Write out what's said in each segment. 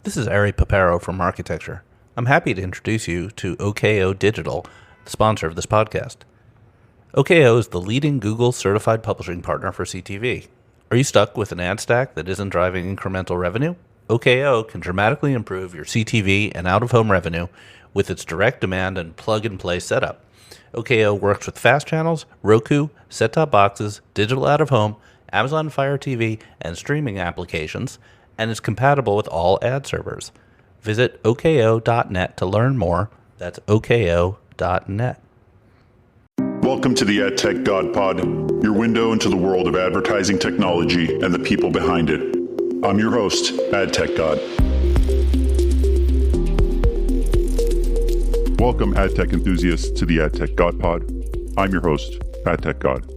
This is Ari Paparo from Architecture. I'm happy to introduce you to OKO Digital, the sponsor of this podcast. OKO is the leading Google certified publishing partner for CTV. Are you stuck with an ad stack that isn't driving incremental revenue? OKO can dramatically improve your CTV and out-of-home revenue with its direct demand and plug-and-play setup. OKO works with fast channels, Roku, set-top boxes, digital out-of-home, Amazon Fire TV, and streaming applications, and is compatible with all ad servers. Visit oko.net to learn more. That's oko.net. Welcome to the AdTechGod Pod, your window into the world of advertising technology and the people behind it. I'm your host, AdTechGod. Welcome, AdTech enthusiasts, to the AdTechGod Pod. I'm your host, AdTechGod.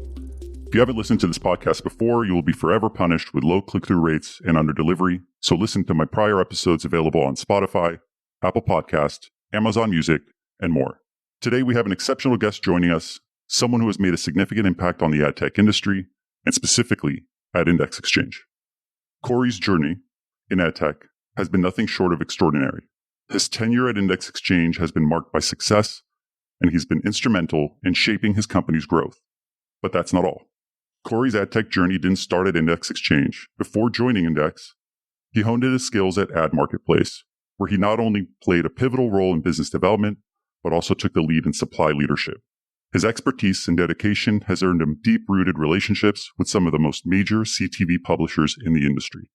If you haven't listened to this podcast before, you will be forever punished with low click-through rates and under-delivery, so listen to my prior episodes available on Spotify, Apple Podcast, Amazon Music, and more. Today, we have an exceptional guest joining us, someone who has made a significant impact on the ad tech industry, and specifically at IndexExchange. Cory's journey in ad tech has been nothing short of extraordinary. His tenure at IndexExchange has been marked by success, and he's been instrumental in shaping his company's growth. But that's not all. Cory's ad tech journey didn't start at IndexExchange. Before joining Index, he honed his skills at Ad Marketplace, where he not only played a pivotal role in business development, but also took the lead in supply leadership. His expertise and dedication has earned him deep-rooted relationships with some of the most major CTV publishers in the industry.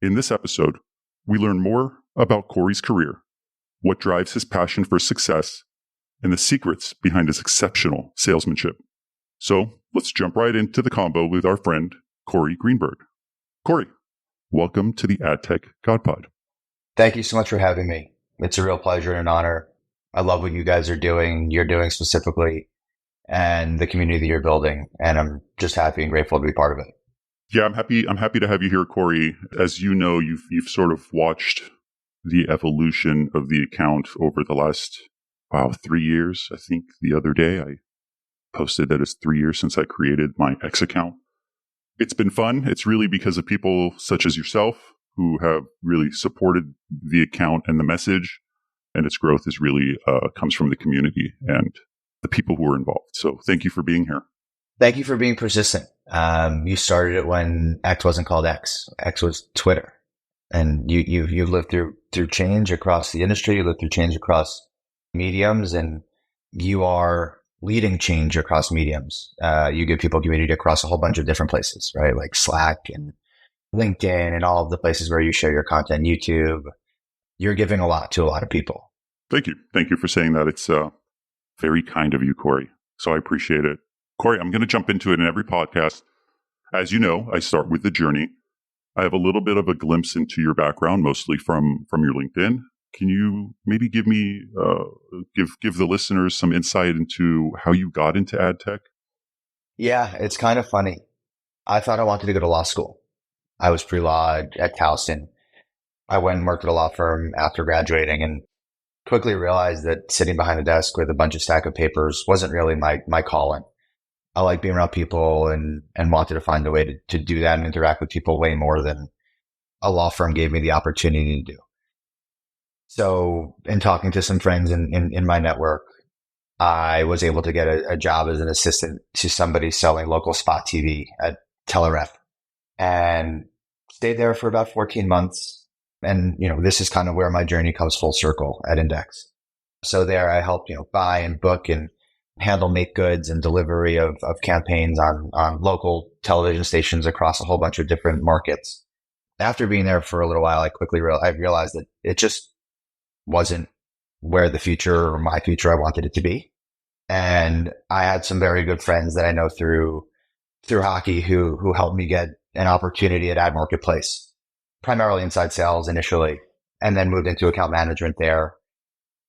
In this episode, we learn more about Cory's career, what drives his passion for success, and the secrets behind his exceptional salesmanship. So let's jump right into the combo with our friend, Cory Greenberg. Cory, welcome to the AdTechGod Pod. Thank you so much for having me. It's a real pleasure and an honor. I love what you guys are doing, you're doing specifically, and the community that you're building. And I'm just happy and grateful to be part of it. Yeah, I'm happy to have you here, Cory. As you know, you've sort of watched the evolution of the account over the last, 3 years. I think the other day I posted that it's 3 years since I created my X account. It's been fun. It's really because of people such as yourself who have really supported the account and the message, and its growth is really comes from the community and the people who are involved. So thank you for being here. Thank you for being persistent. You started it when X wasn't called X. X was Twitter. And you've lived through change across the industry, you lived through change across mediums, and you are leading change across mediums. You give people community across a whole bunch of different places, right? Like Slack and LinkedIn and all of the places where you share your content, YouTube. You're giving a lot to a lot of people. Thank you. Thank you for saying that. It's very kind of you, Cory. So I appreciate it. Cory, I'm going to jump into it in every podcast. As you know, I start with the journey. I have a little bit of a glimpse into your background, mostly from your LinkedIn. Can you maybe give me, give the listeners some insight into how you got into ad tech? Yeah, it's kind of funny. I thought I wanted to go to law school. I was pre-law at Towson. I went and worked at a law firm after graduating and quickly realized that sitting behind a desk with a bunch of stack of papers wasn't really my calling. I like being around people and wanted to find a way to do that and interact with people way more than a law firm gave me the opportunity to do. So in talking to some friends in my network, I was able to get a job as an assistant to somebody selling local spot TV at Teleref and stayed there for about 14 months. And, this is kind of where my journey comes full circle at Index. So there I helped, buy and book and handle make goods and delivery of campaigns on local television stations across a whole bunch of different markets. After being there for a little while, I quickly realized that it just wasn't where the future or my future I wanted it to be. And I had some very good friends that I know through hockey who helped me get an opportunity at Ad Marketplace, primarily inside sales initially, and then moved into account management there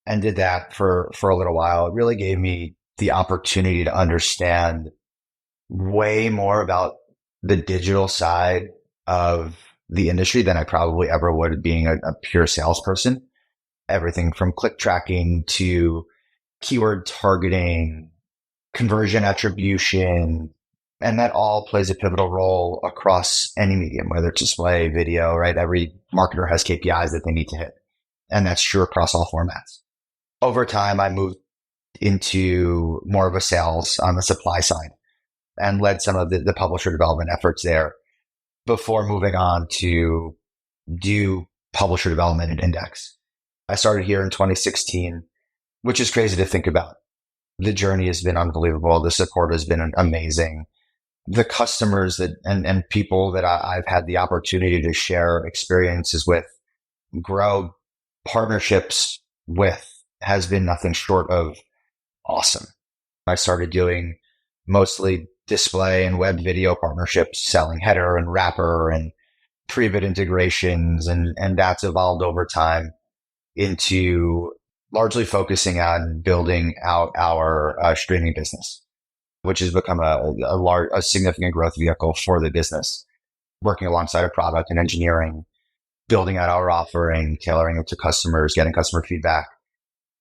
and did that for a little while. It really gave me the opportunity to understand way more about the digital side of the industry than I probably ever would being a pure salesperson. Everything from click tracking to keyword targeting, conversion attribution, And that all plays a pivotal role across any medium, whether it's display, video, right? Every marketer has KPIs that they need to hit. And that's true across all formats. Over time, I moved into more of a sales on the supply side and led some of the publisher development efforts there before moving on to do publisher development at Index. I started here in 2016, which is crazy to think about. The journey has been unbelievable. The support has been amazing. The customers and people that I've had the opportunity to share experiences with, grow partnerships with, has been nothing short of awesome. I started doing mostly display and web video partnerships, selling header and wrapper and pre-bid integrations. And that's evolved over time into largely focusing on building out our streaming business, which has become a significant growth vehicle for the business, working alongside a product and engineering, building out our offering, tailoring it to customers, getting customer feedback,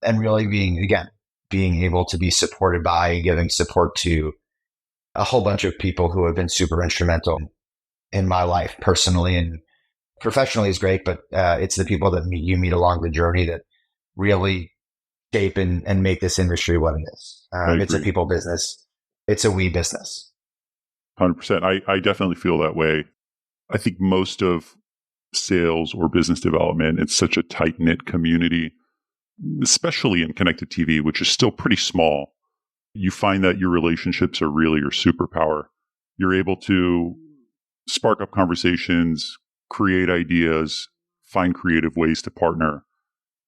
and really being able to be supported by and giving support to a whole bunch of people who have been super instrumental in my life personally and professionally is great, but it's the people that you meet along the journey that really shape and make this industry what it is. It's a people business. It's a we business. 100%. I definitely feel that way. I think most of sales or business development, it's such a tight-knit community, especially in connected TV, which is still pretty small. You find that your relationships are really your superpower. You're able to spark up conversations, create ideas, find creative ways to partner.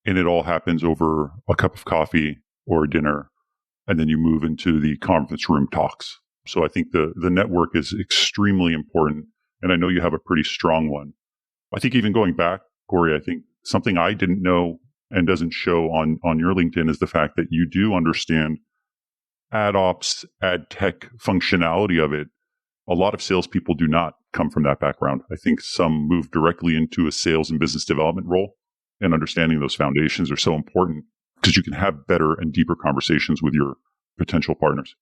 And it all happens over a cup of coffee or a dinner. And then you move into the conference room talks. So I think the network is extremely important. And I know you have a pretty strong one. I think even going back, Cory, I think something I didn't know and doesn't show on your LinkedIn is the fact that you do understand ad ops, ad tech functionality of it. A lot of salespeople do not come from that background. I think some move directly into a sales and business development role, and understanding those foundations are so important because you can have better and deeper conversations with your potential partners.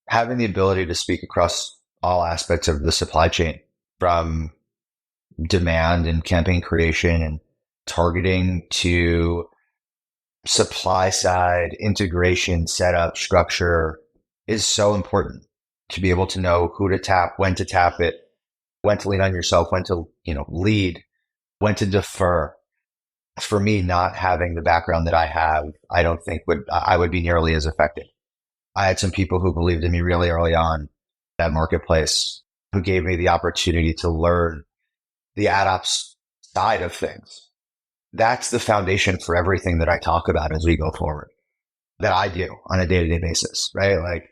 Having the ability to speak across all aspects of the supply chain, from demand and campaign creation and targeting to supply side integration, setup, structure, is so important to be able to know who to tap, when to lean on yourself, when to, lead, when to defer. For me, not having the background that I have, I don't think I would be nearly as effective. I had some people who believed in me really early on at Marketplace, who gave me the opportunity to learn the ad ops side of things. That's the foundation for everything that I talk about as we go forward, that I do on a day-to-day basis, right? Like,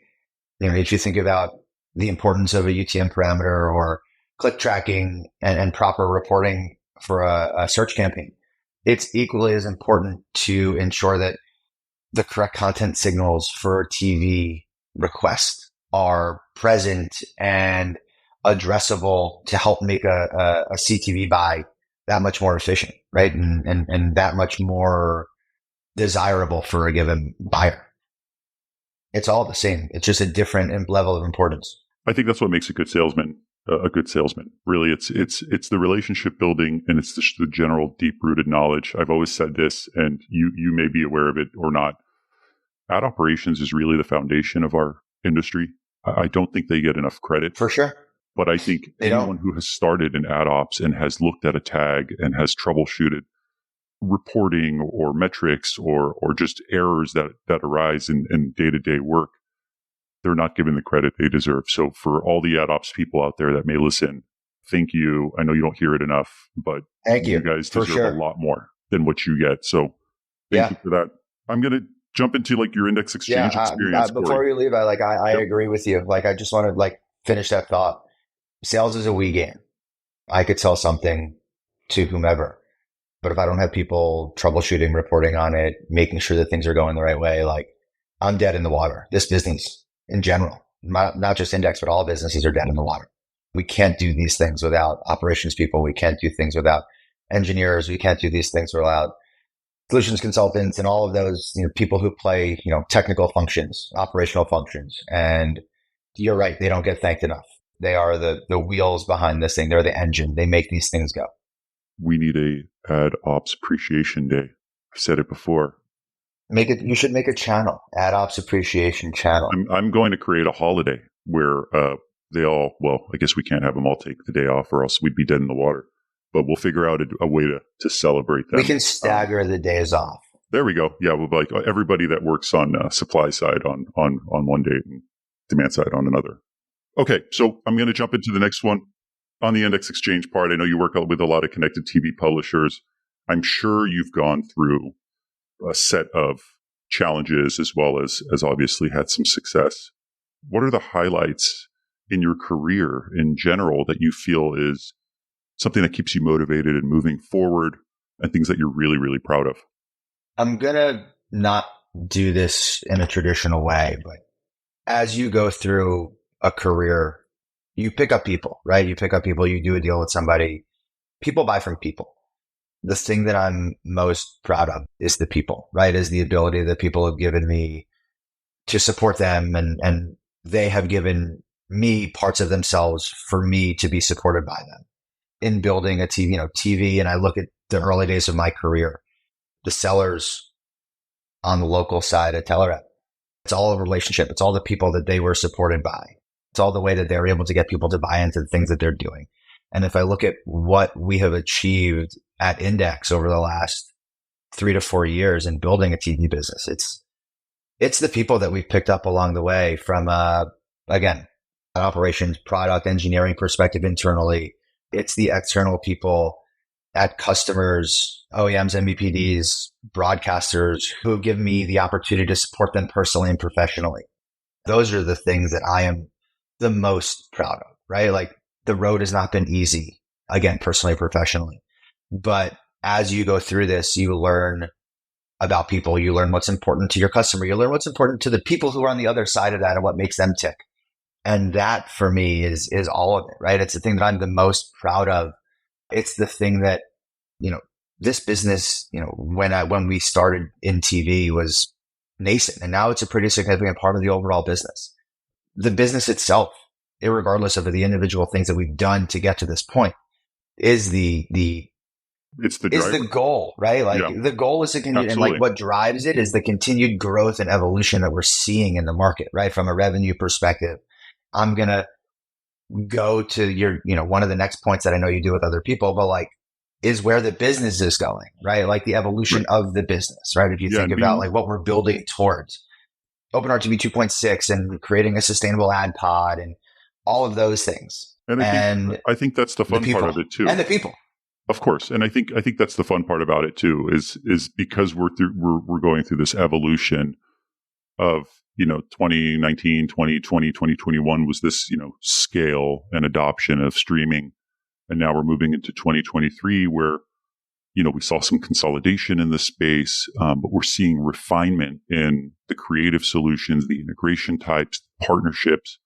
if you think about the importance of a UTM parameter or click tracking and proper reporting for a search campaign, it's equally as important to ensure that the correct content signals for TV requests are present and addressable to help make a CTV buy that much more efficient, right? And that much more desirable for a given buyer. It's all the same. It's just a different level of importance. I think that's what makes a good salesman. Really, it's the relationship building, and it's the general deep rooted knowledge. I've always said this, and you may be aware of it or not. Ad operations is really the foundation of our industry. I don't think they get enough credit. For sure. But I think anyone who has started in ad ops and has looked at a tag and has troubleshooted reporting or metrics or just errors that arise in day-to-day work, they're not given the credit they deserve. So for all the ad ops people out there that may listen, thank you. I know you don't hear it enough, but thank you. You guys deserve a lot more than what you get. So thank you for that. I'm going to jump into your IndexExchange experience. Before you leave, I agree with you. I just want to finish that thought. Sales is a we game. I could sell something to whomever, but if I don't have people troubleshooting, reporting on it, making sure that things are going the right way, I'm dead in the water. This business in general, not just Index, but all businesses are dead in the water. We can't do these things without operations people. We can't do things without engineers. We can't do these things without solutions consultants and all of those people who play technical functions, operational functions. And You're right. They don't get thanked enough. They are the wheels behind this thing. They're the engine. They make these things go. We need a ad ops appreciation day. I've said it before. You should make a channel, ad ops appreciation channel. I'm going to create a holiday where they all, well, I guess we can't have them all take the day off or else we'd be dead in the water. But we'll figure out a way to celebrate them. We can stagger the days off. There we go. Yeah, we'll be like everybody that works on supply side on one day and demand side on another. Okay, so I'm going to jump into the next one. On the IndexExchange part, I know you work with a lot of connected TV publishers. I'm sure you've gone through a set of challenges as well as obviously had some success. What are the highlights in your career in general that you feel is something that keeps you motivated and moving forward and things that you're really, really proud of? I'm going to not do this in a traditional way, but as you go through a career, you pick up people, right? You pick up people, you do a deal with somebody. People buy from people. The thing that I'm most proud of is the people, right? Is the ability that people have given me to support them, and they have given me parts of themselves for me to be supported by them in building a TV. And I look at the early days of my career, the sellers on the local side of Telerep. It's all a relationship. It's all the people that they were supported by. It's all the way that they're able to get people to buy into the things that they're doing. And if I look at what we have achieved at Index over the last 3 to 4 years in building a TV business, it's the people that we've picked up along the way from, again, an operations, product, engineering perspective internally. It's the external people at customers, OEMs, MVPDs, broadcasters who have given me the opportunity to support them personally and professionally. Those are the things that I am the most proud of, right? Like the road has not been easy, again, personally, professionally. But as you go through this, you learn about people. You learn what's important to your customer. You learn what's important to the people who are on the other side of that and what makes them tick. And that for me is all of it, right? It's the thing that I'm the most proud of. It's the thing that, this business, when we started in TV was nascent, and now it's a pretty significant part of the overall business. The business itself, irregardless of the individual things that we've done to get to this point, is the goal, right? Like the goal is to continue, and like what drives it is the continued growth and evolution that we're seeing in the market, right? From a revenue perspective, I'm gonna go to your, one of the next points that I know you do with other people, but like is where the business is going, right? Like the evolution of the business, right? If you think about like what we're building towards. OpenRTB 2.6 and creating a sustainable ad pod and all of those things. And I think that's the fun part of it too. And the people. Of course. And I think that's the fun part about it too, is because we're going through this evolution of, 2019, 2020, 2021 was this, scale and adoption of streaming. And now we're moving into 2023 where, we saw some consolidation in the space, but we're seeing refinement in the creative solutions, the integration types, partnerships.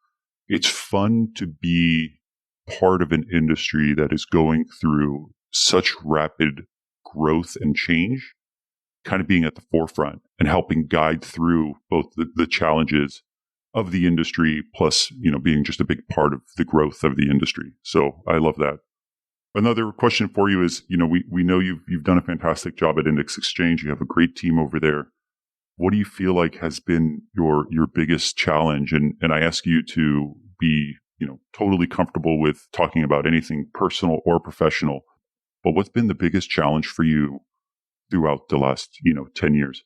It's fun to be part of an industry that is going through such rapid growth and change, kind of being at the forefront and helping guide through both the challenges of the industry, plus, being just a big part of the growth of the industry. So I love that. Another question for you is, we know you've done a fantastic job at IndexExchange. You have a great team over there. What do you feel like has been your biggest challenge? And I ask you to be, totally comfortable with talking about anything personal or professional. But what's been the biggest challenge for you throughout the last, 10 years?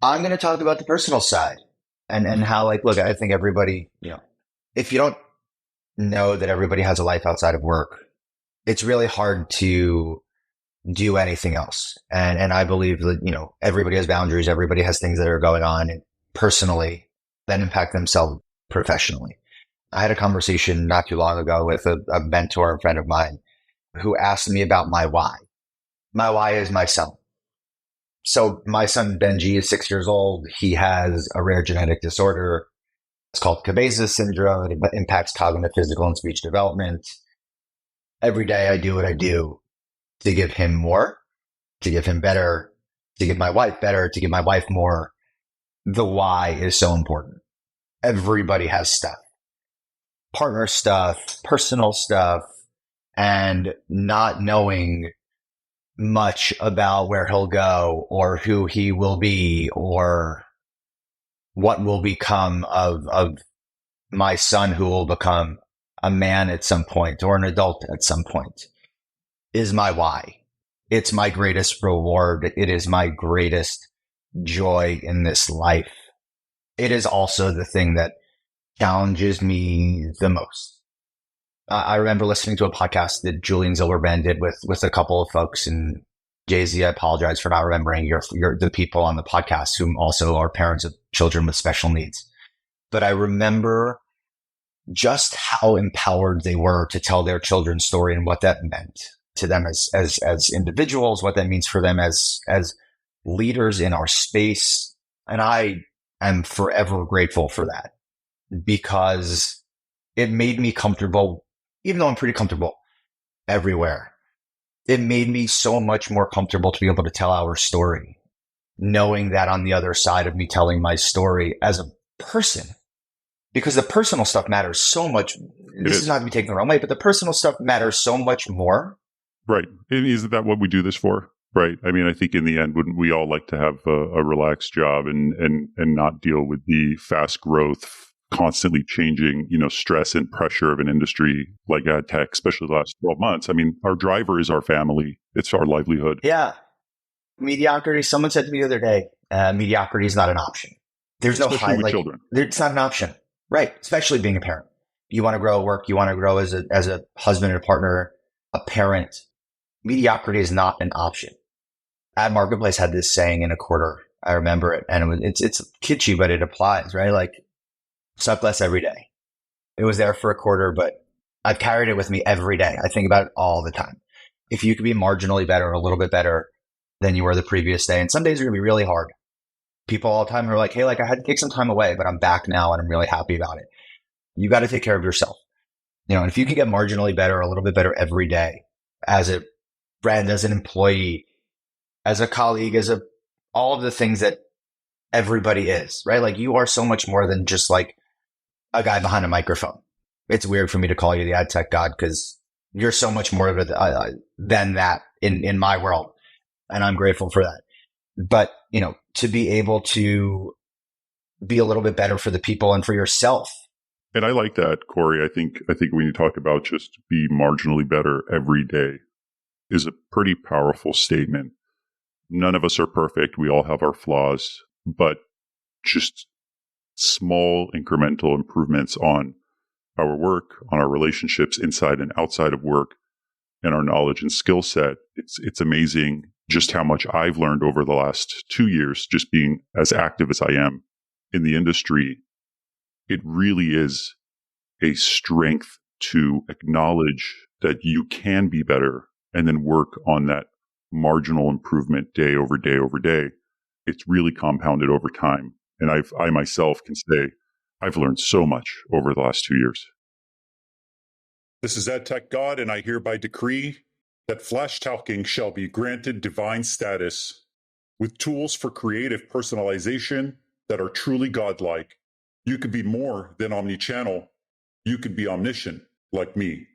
I'm going to talk about the personal side and how, look, I think everybody, if you don't know that everybody has a life outside of work, it's really hard to do anything else. And I believe that, everybody has boundaries. Everybody has things that are going on personally that impact themselves professionally. I had a conversation not too long ago with a mentor and friend of mine who asked me about my why. My why is my son. So my son, Benji, is 6 years old. He has a rare genetic disorder. It's called Cabezas syndrome. It impacts cognitive, physical, and speech development. Every day I do what I do to give him more, to give him better, to give my wife better, to give my wife more. The why is so important. everybody has stuff, partner stuff, personal stuff, and not knowing much about where he'll go or who he will be or what will become of my son, who will become a man at some point or an adult at some point, is my why. It's my greatest reward. It is my greatest joy in this life. It is also the thing that challenges me the most. I remember listening to a podcast that Julian Zilberman did with a couple of folks, and Jay-Z, I apologize for not remembering the people on the podcast who also are parents of children with special needs. But I remember just how empowered they were to tell their children's story and what that meant to them as individuals, what that means for them as leaders in our space. And I am forever grateful for that, because it made me comfortable, even though I'm pretty comfortable everywhere. It made me so much more comfortable to be able to tell our story, knowing that on the other side of me telling my story as a person, because the personal stuff matters so much. This is not to be taken the wrong way, but the personal stuff matters so much more. Right. And isn't that what we do this for? Right. I mean, I think in the end, wouldn't we all like to have a relaxed job and not deal with the fast growth, constantly changing, stress and pressure of an industry like AdTech, especially the last 12 months. I mean, our driver is our family. It's our livelihood. Yeah. Mediocrity. Someone said to me the other day, mediocrity is not an option. There's especially no with children. It's not an option. Right. Especially being a parent. You want to grow at work. You want to grow as a husband and a partner, a parent. Mediocrity is not an option. Ad Marketplace had this saying in a quarter. I remember it, and it's kitschy, but it applies, right? Like, suck less every day. It was there for a quarter, but I've carried it with me every day. I think about it all the time. If you could be marginally better, a little bit better than you were the previous day, and some days are going to be really hard. People all the time are like, hey, I had to take some time away, but I'm back now and I'm really happy about it. You got to take care of yourself. And if you can get marginally better, a little bit better every day, as a friend, as an employee, as a colleague, all of the things that everybody is, right? Like, you are so much more than just like a guy behind a microphone. It's weird for me to call you the AdTechGod, because you're so much more than that in my world. And I'm grateful for that. But, to be able to be a little bit better for the people and for yourself. And I like that, Cory. I think when you talk about just be marginally better every day is a pretty powerful statement. None of us are perfect. We all have our flaws, but just small incremental improvements on our work, on our relationships inside and outside of work, and our knowledge and skill set. It's amazing just how much I've learned over the last 2 years, just being as active as I am in the industry. It really is a strength to acknowledge that you can be better and then work on that marginal improvement day over day over day. It's really compounded over time. And I myself can say I've learned so much over the last 2 years. This is AdTechGod, and I hereby decree that Flash Talking shall be granted divine status with tools for creative personalization that are truly godlike. You could be more than omnichannel. You could be omniscient, like me.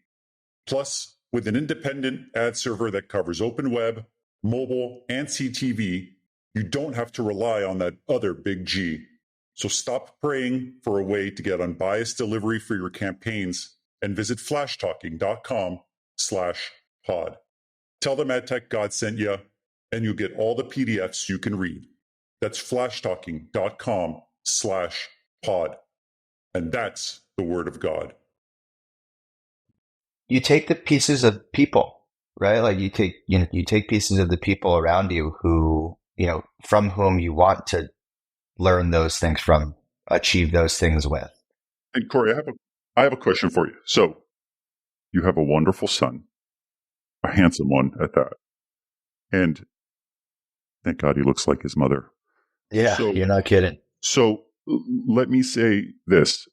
Plus, with an independent ad server that covers open web, mobile, and CTV, you don't have to rely on that other big G. So stop praying for a way to get unbiased delivery for your campaigns and visit flashtalking.com/pod. Tell them AdTechGod sent you, and you'll get all the PDFs you can read. That's flashtalking.com/pod. And that's the word of God. You take the pieces of people, right? Like, you take pieces of the people around you who, from whom you want to learn those things from, achieve those things with. And Cory, I have a question for you. So you have a wonderful son, a handsome one at that. And thank God he looks like his mother. Yeah, so, you're not kidding. So let me say this,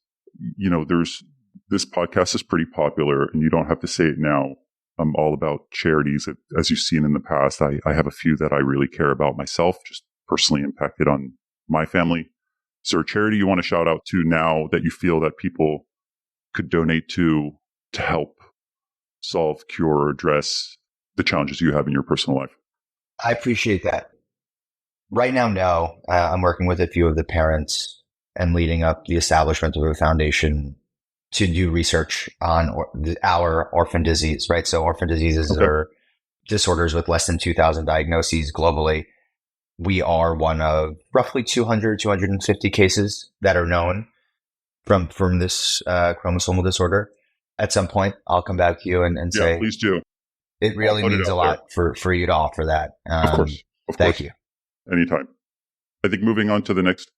this podcast is pretty popular, and you don't have to say it now. I'm all about charities. As you've seen in the past, I have a few that I really care about myself, just personally impacted on my family. Is there a charity you want to shout out to now that you feel that people could donate to help solve, cure, or address the challenges you have in your personal life? I appreciate that. Right now, no. I'm working with a few of the parents and leading up the establishment of a foundation to do research on our orphan disease, right? So orphan diseases are disorders with less than 2,000 diagnoses globally. We are one of roughly 200, 250 cases that are known from this chromosomal disorder. At some point, I'll come back to you and say, please do. It really means a lot for you to offer that. Of course. Thank you. Anytime. I think moving on to the next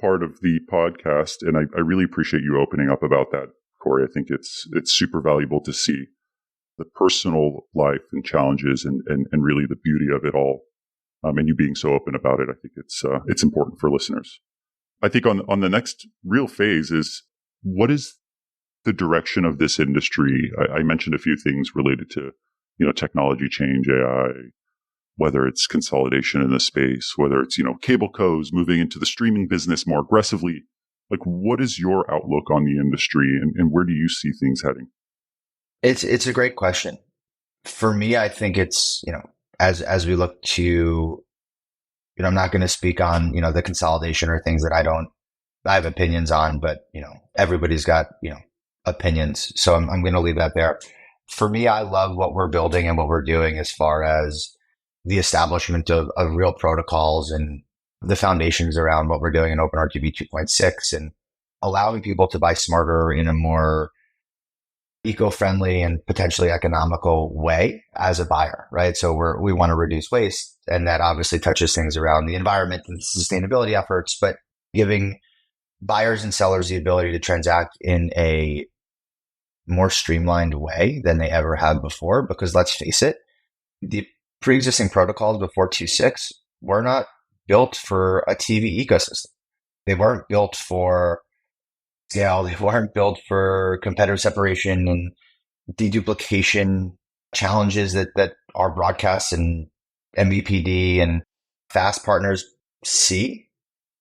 part of the podcast, and I really appreciate you opening up about that, Cory. I think it's super valuable to see the personal life and challenges and really the beauty of it all. And you being so open about it, I think it's important for listeners. I think on the next real phase is, what is the direction of this industry? I mentioned a few things related to, technology change, AI, whether it's consolidation in the space, whether it's, cable cos moving into the streaming business more aggressively. Like, what is your outlook on the industry and where do you see things heading? It's a great question. For me, I think it's, as we look to, I'm not going to speak on, the consolidation or things that I have opinions on, but, everybody's got, opinions. So I'm going to leave that there. For me, I love what we're building and what we're doing as far as the establishment of real protocols and the foundations around what we're doing in OpenRTB 2.6 and allowing people to buy smarter in a more eco-friendly and potentially economical way as a buyer, right? So we want to reduce waste, and that obviously touches things around the environment and sustainability efforts, but giving buyers and sellers the ability to transact in a more streamlined way than they ever have before. Because let's face it, the pre-existing protocols before 2.6 were not built for a TV ecosystem. They weren't built for scale. They weren't built for competitive separation and deduplication challenges that our broadcasts and MVPD and FAST partners see.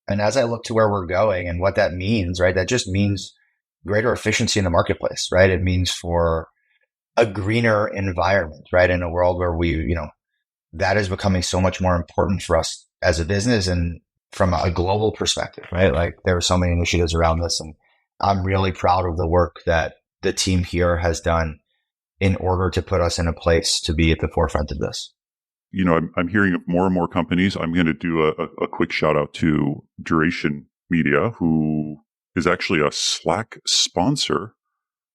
And as I look to where we're going and what that means, right, that just means greater efficiency in the marketplace, right? It means for a greener environment, right? In a world where that is becoming so much more important for us as a business and from a global perspective, right? Like, there are so many initiatives around this, and I'm really proud of the work that the team here has done in order to put us in a place to be at the forefront of this. I'm hearing of more and more companies. I'm going to do a quick shout out to Duration Media, who is actually a Slack sponsor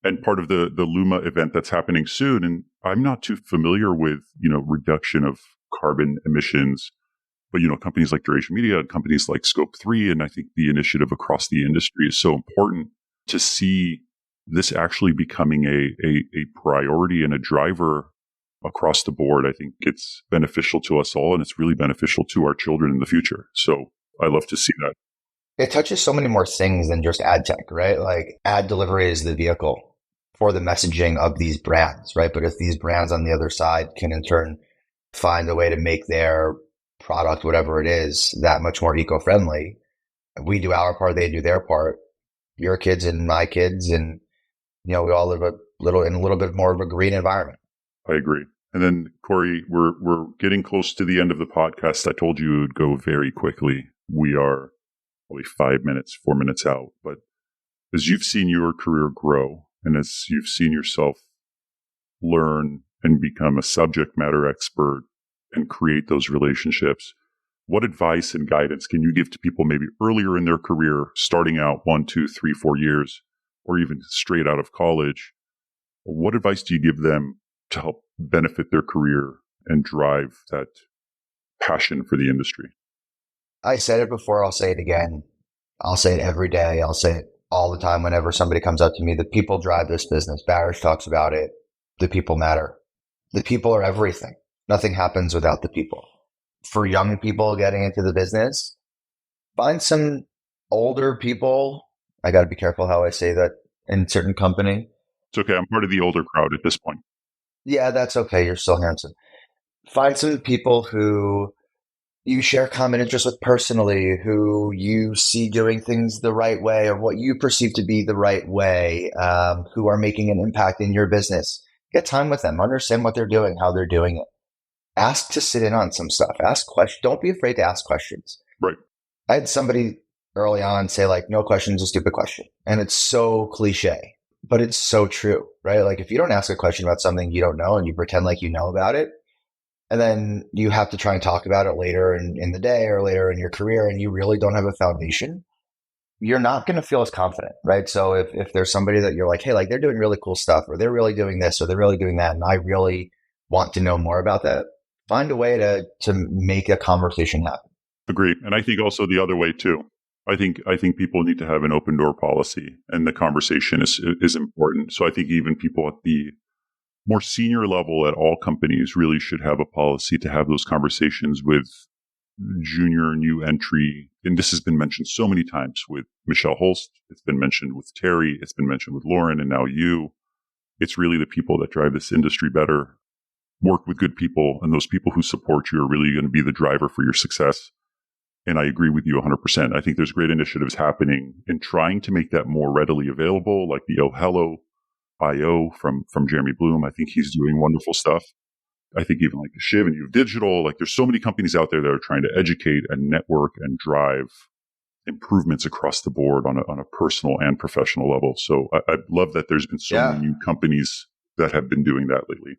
and part of the Luma event that's happening soon. And I'm not too familiar with, reduction of carbon emissions, but, companies like Duration Media and companies like Scope 3, and I think the initiative across the industry is so important to see this actually becoming a priority and a driver across the board. I think it's beneficial to us all, and it's really beneficial to our children in the future. So I love to see that. It touches so many more things than just ad tech, right? Like, ad delivery is the vehicle for the messaging of these brands, right? But if these brands on the other side can in turn find a way to make their product, whatever it is, that much more eco-friendly, we do our part, they do their part, your kids and my kids, and, we all live in a little bit more of a green environment. I agree. And then, Cory, we're getting close to the end of the podcast. I told you it would go very quickly. We are probably 4 minutes out. But as you've seen your career grow, and as you've seen yourself learn and become a subject matter expert and create those relationships, what advice and guidance can you give to people maybe earlier in their career, starting out 1, 2, 3, 4 years, or even straight out of college? What advice do you give them to help benefit their career and drive that passion for the industry? I said it before, I'll say it again. I'll say it every day. I'll say it all the time whenever somebody comes up to me. The people drive this business. Barish talks about it. The people matter. The people are everything. Nothing happens without the people. For young people getting into the business, find some older people. I got to be careful how I say that in certain company. It's okay. I'm part of the older crowd at this point. Yeah, that's okay. You're still handsome. Find some people who you share common interests with personally, who you see doing things the right way or what you perceive to be the right way, who are making an impact in your business. Get time with them, understand what they're doing, how they're doing it. Ask to sit in on some stuff. Ask questions. Don't be afraid to ask questions. Right. I had somebody early on say like, no question is a stupid question. And it's so cliche, but it's so true, right? Like if you don't ask a question about something you don't know and you pretend like you know about it, and then you have to try and talk about it later in the day or later in your career, and you really don't have a foundation, you're not going to feel as confident, right? So if there's somebody that you're like, hey, like they're doing really cool stuff, or they're really doing this, or they're really doing that, and I really want to know more about that, find a way to make a conversation happen. Agree. And I think also the other way too. I think people need to have an open door policy, and the conversation is important. So I think even people at the more senior level at all companies really should have a policy to have those conversations with junior new entry. And this has been mentioned so many times with Michelle Holst. It's been mentioned with Terry. It's been mentioned with Lauren, and now you. It's really the people that drive this industry better. Work with good people, and those people who support you are really going to be the driver for your success. And I agree with you 100%. I think there's great initiatives happening in trying to make that more readily available, like the Oh Hello IO from Jeremy Bloom. I think he's doing wonderful stuff. I think even like the Shiv and You Digital, like there's so many companies out there that are trying to educate and network and drive improvements across the board on a personal and professional level. So I love that there's been so many new companies that have been doing that lately.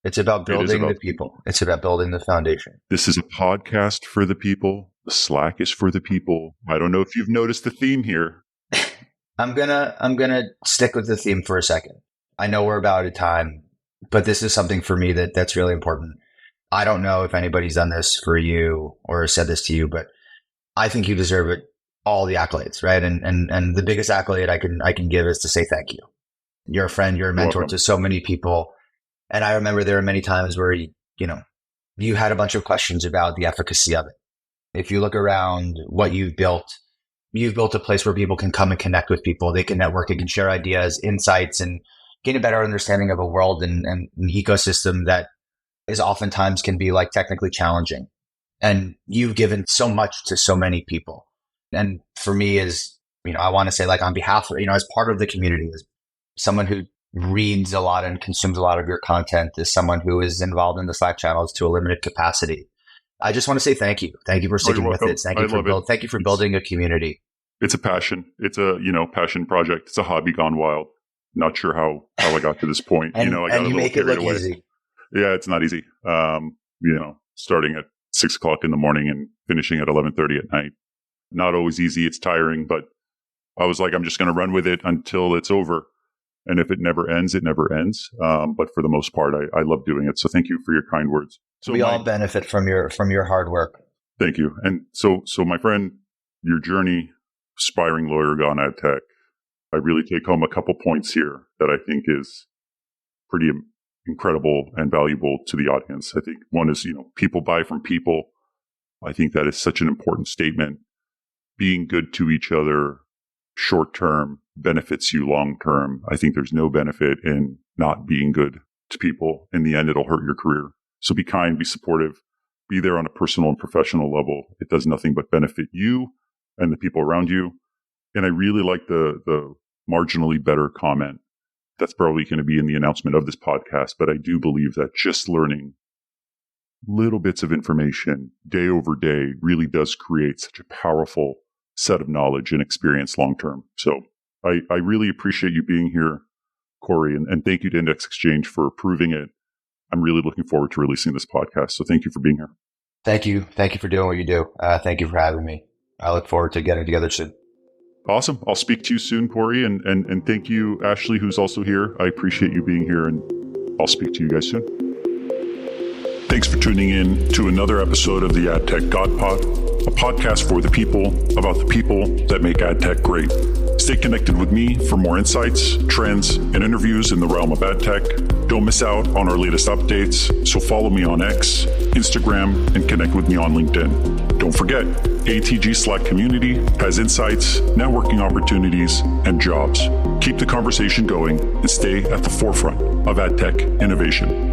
It's about building the people. It's about building the foundation. This is a podcast for the people. The Slack is for the people. I don't know if you've noticed the theme here. I'm gonna stick with the theme for a second. I know we're about out of time, but this is something for me that's really important. I don't know if anybody's done this for you or said this to you, but I think you deserve it, all the accolades, right? And the biggest accolade I can give is to say thank you. You're a friend, you're a mentor to so many people. And I remember there are many times where you had a bunch of questions about the efficacy of it. If you look around what you've built a place where people can come and connect with people. They can network, they can share ideas, insights, and gain a better understanding of a world and an ecosystem that is oftentimes can be like technically challenging. And you've given so much to so many people. And for me I want to say like on behalf of, as part of the community, as someone who reads a lot and consumes a lot of your content, as someone who is involved in the Slack channels to a limited capacity, I just want to say thank you. Thank you for sticking with it. Thank you for building a community. It's a passion. It's a, passion project. It's a hobby gone wild. Not sure how I got to this point. And, I got and you make it look easy. Yeah, it's not easy. Starting at 6:00 in the morning and finishing at 11:30 at night. Not always easy. It's tiring, but I was like, I'm just going to run with it until it's over. And if it never ends, it never ends. But for the most part, I love doing it. So thank you for your kind words. So we all benefit from your hard work. Thank you. And so my friend, your journey, aspiring lawyer gone AdTech, I really take home a couple points here that I think is pretty incredible and valuable to the audience. I think one is, people buy from people. I think that is such an important statement. Being good to each other short term benefits you long term. I think there's no benefit in not being good to people. In the end, it'll hurt your career. So be kind, be supportive, be there on a personal and professional level. It does nothing but benefit you and the people around you. And I really like the marginally better comment. That's probably going to be in the announcement of this podcast. But I do believe that just learning little bits of information day over day really does create such a powerful set of knowledge and experience long term. So I really appreciate you being here, Cory, and thank you to IndexExchange for approving it. I'm really looking forward to releasing this podcast. So thank you for being here. Thank you. Thank you for doing what you do. Thank you for having me. I look forward to getting together soon. Awesome. I'll speak to you soon, Cory. And thank you, Ashley, who's also here. I appreciate you being here, and I'll speak to you guys soon. Thanks for tuning in to another episode of the AdTechGod Pod, a podcast for the people, about the people that make AdTech great. Stay connected with me for more insights, trends, and interviews in the realm of AdTech. Don't miss out on our latest updates, so follow me on X, Instagram, and connect with me on LinkedIn. Don't forget, ATG Slack community has insights, networking opportunities, and jobs. Keep the conversation going and stay at the forefront of AdTech innovation.